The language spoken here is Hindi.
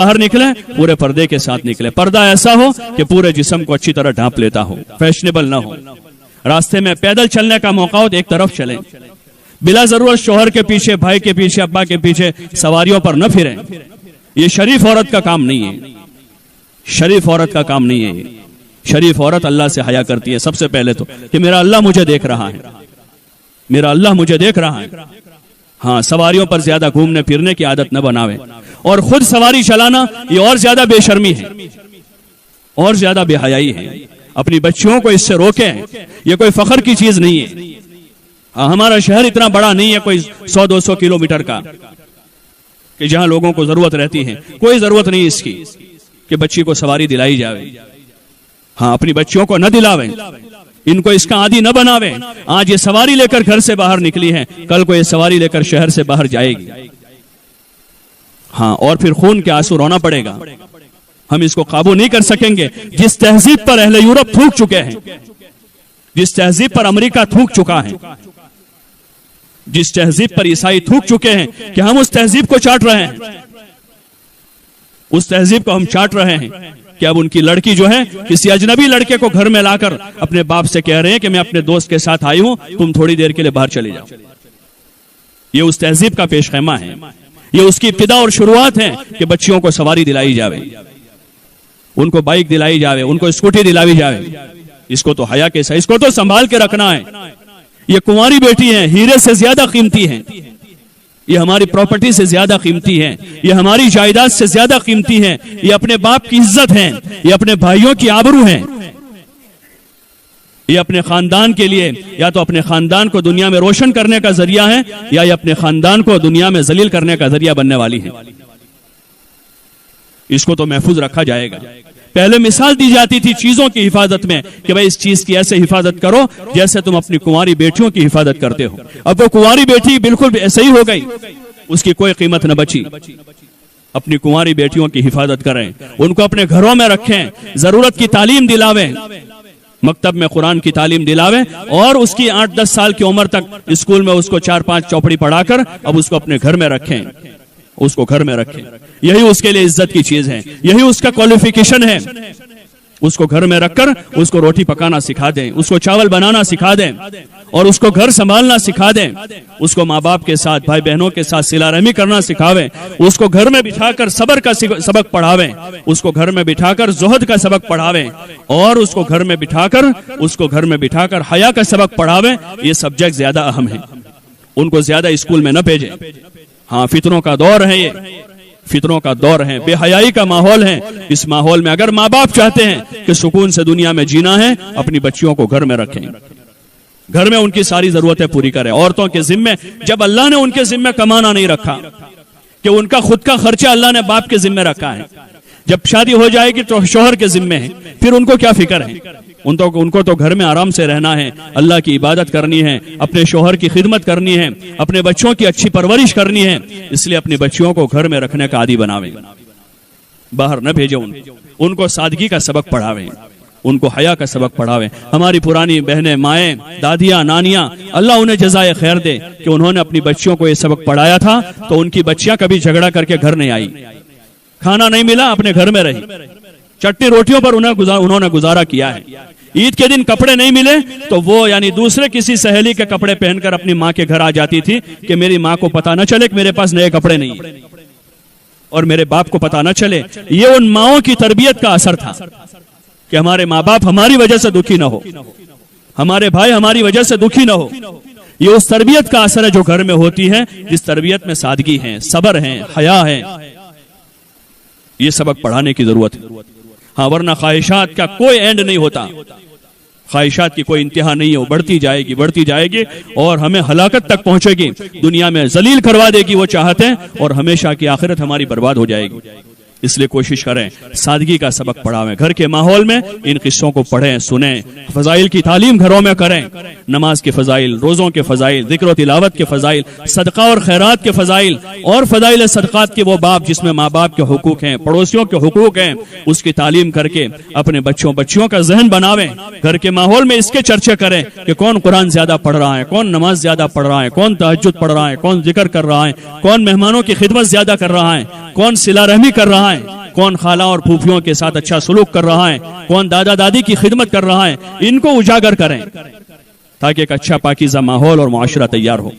बाहर निकले पूरे पर्दे के साथ निकले, पर्दा ऐसा हो कि पूरे जिस्म को अच्छी तरह ढांप लेता हो, फैशनेबल ना हो। रास्ते में पैदल चलने का मौका हो तो एक तरफ चलें, बिला जरूरत शोहर के पीछे, भाई के पीछे, अब्बा के पीछे सवारियों पर न फिरें। ये शरीफ औरत का काम नहीं है, शरीफ औरत का काम नहीं है। शरीफ औरत अल्लाह से हया करती है सबसे पहले तो, कि मेरा अल्लाह मुझे देख रहा है, मेरा अल्लाह मुझे देख रहा है। हाँ, सवारियों पर ज्यादा घूमने फिरने की आदत न बनावे, और खुद सवारी चलाना ये और ज्यादा बेशर्मी है, और ज्यादा बेहयाई है। अपनी बच्चियों को इससे रोकें, ये कोई फख्र की चीज नहीं है। हमारा शहर इतना बड़ा नहीं है कोई 100-200 किलोमीटर का कि जहां लोगों को जरूरत रहती है। कोई जरूरत नहीं इसकी कि बच्ची को सवारी दिलाई जाए। हाँ, अपनी बच्चियों को न दिलावे, इनको इसका आदी न बनावे। आज ये सवारी लेकर घर से बाहर निकली है, कल को ये सवारी लेकर शहर से बाहर जाएगी। हाँ, और फिर खून के आंसू रोना पड़ेगा। हम इसको काबू नहीं कर सकेंगे। जिस तहजीब पर अहले यूरोप थूक चुके हैं, जिस तहजीब पर अमेरिका थूक चुका है, जिस तहजीब पर ईसाई थूक चुके हैं, कि हम उस तहजीब को चाट रहे हैं, उस तहजीब को हम चाट रहे हैं कि अब उनकी लड़की जो है किसी अजनबी लड़के को घर में लाकर अपने बाप से कह रहे हैं कि मैं अपने दोस्त के साथ आई हूं, तुम थोड़ी देर के लिए बाहर चले जाओ। ये उस तहजीब का पेशखैमा है, ये उसकी इब्तिदा और शुरुआत है कि बच्चियों को सवारी दिलाई जावे, उनको बाइक दिलाई जावे, उनको स्कूटी दिलाई जावे। इसको तो हया के साथ, इसको तो संभाल के रखना है। ये कुंवारी बेटी है, हीरे से ज्यादा कीमती है, ये हमारी प्रॉपर्टी से ज्यादा कीमती है, ये हमारी जायदाद से ज्यादा कीमती है, ये अपने बाप की इज्जत है, ये अपने भाइयों की आबरू है, ये अपने खानदान के लिए या तो अपने खानदान को दुनिया में रोशन करने का जरिया है, या ये अपने खानदान को दुनिया में जलील करने का जरिया बनने वाली है। इसको तो महफूज रखा जाएगा। पहले मिसाल दी जाती थी चीजों की हिफाजत में कि भाई इस चीज की ऐसे हिफाजत करो जैसे तुम अपनी कुंवारी बेटियों की हिफाजत करते हो। अब वो कुंवारी बेटी बिल्कुल ऐसे ही हो गई, उसकी कोई कीमत न बची। अपनी कुंवारी बेटियों की हिफाजत करें, उनको अपने घरों में रखें, जरूरत की तालीम दिलावें, मकतब में कुरान की तालीम दिलावें, और उसकी 8-10 साल की उम्र तक स्कूल में उसको 4-5 चौपड़ी पढ़ाकर अब उसको अपने घर में रखें, उसको घर में रखें। यही उसके लिए इज्जत की चीज है, यही उसका क्वालिफिकेशन है। उसको घर में रखकर उसको रोटी पकाना सिखा दें, उसको चावल बनाना सिखा दें, और उसको घर संभालना सिखा दें। उसको माँ बाप के साथ, भाई बहनों के साथ सिला रहमी करना सिखावें। उसको घर में बिठाकर सब्र का सबक पढ़ावें, उसको घर में बिठाकर ज़ुहद का सबक पढ़ावें, और उसको घर में बिठाकर हया का सबक पढ़ावें। ये सब्जेक्ट ज्यादा अहम है, उनको ज्यादा स्कूल में न भेजें। हाँ, फितरों का दौर है, ये फितरों का दौर है, बेहयाई का माहौल है। इस माहौल में अगर माँ बाप चाहते हैं कि सुकून से दुनिया में जीना है, अपनी बच्चियों को घर में रखें, घर में उनकी सारी जरूरतें पूरी करें। औरतों के जिम्मे, जब अल्लाह ने उनके जिम्मे कमाना नहीं रखा, कि उनका खुद का खर्चा अल्लाह ने बाप के जिम्मे रखा है, जब शादी हो जाएगी तो शौहर के जिम्मे है, फिर उनको क्या फिक्र है? उनको तो घर में आराम से रहना है, अल्लाह की इबादत करनी है, अपने शौहर की खिदमत करनी है, अपने बच्चों की अच्छी परवरिश करनी है। इसलिए अपनी बच्चियों को घर में रखने का आदी बनावें, बाहर न भेजें, उनको सादगी का सबक पढ़ावें, उनको हया का सबक पढ़ावें। हमारी पुरानी बहनें, माएँ, दादियाँ, नानियाँ, अल्लाह उन्हें जज़ाए खैर दे कि उन्होंने अपनी बच्चियों को ये सबक पढ़ाया था, तो उनकी बच्चियां कभी झगड़ा करके घर नहीं आई, खाना नहीं मिला अपने घर में रही, चटनी रोटियों पर उन्होंने गुजारा किया है। ईद के दिन कपड़े नहीं मिले तो वो यानी दूसरे किसी सहेली के कपड़े पहनकर अपनी माँ के घर आ जाती थी कि मेरी माँ को पता न चले कि मेरे पास नए कपड़े नहीं है, और मेरे बाप को पता न चले। ये उन माओं की तरबियत का असर था कि हमारे माँ बाप हमारी वजह से दुखी न हो, हमारे भाई हमारी वजह से दुखी न हो। ये उस तरबियत का असर है जो घर में होती है, जिस तरबियत में सादगी है, सब्र है, हया है। ये सबक पढ़ाने की जरूरत है। हाँ, वरना ख्वाहिशात का कोई एंड नहीं होता, ख्वाहिशात की कोई इंतहा नहीं है, वो बढ़ती जाएगी और हमें हलाकत तक पहुंचेगी, दुनिया में जलील करवा देगी वो चाहते हैं, और हमेशा की आखिरत हमारी बर्बाद हो जाएगी। इसलिए कोशिश करें सादगी का सबक पढ़ावें, घर के माहौल में इन किस्सों को पढ़ें, सुनें, फजाइल की तालीम घरों में करें, नमाज के फजाइल, रोजों के फजाइल, जिक्र और तिलावत के फजाइल, सदका और खैरात के फजाइल, और फजाइल सदकात के वो बाब जिसमें माँ बाप के हुकूक हैं, पड़ोसियों के हुकूक हैं, उसकी तालीम करके अपने बच्चियों का जहन बनावें। घर के माहौल में इसके चर्चे करें कि कौन कुरान ज्यादा पढ़ रहा है, कौन नमाज ज्यादा पढ़ रहा है, कौन तहज्जुद पढ़ रहा है, कौन जिक्र कर रहा है, कौन मेहमानों की खिदमत ज्यादा कर रहा है, कौन सिला रहमी कर रहा है, रहा है, कौन खाला और फूफियों के साथ अच्छा सलूक कर रहा है, कौन दादा दादी की खिदमत कर रहा है, इनको उजागर करें ताकि एक अच्छा पाकीज़ा माहौल और मुआशरा तैयार हो।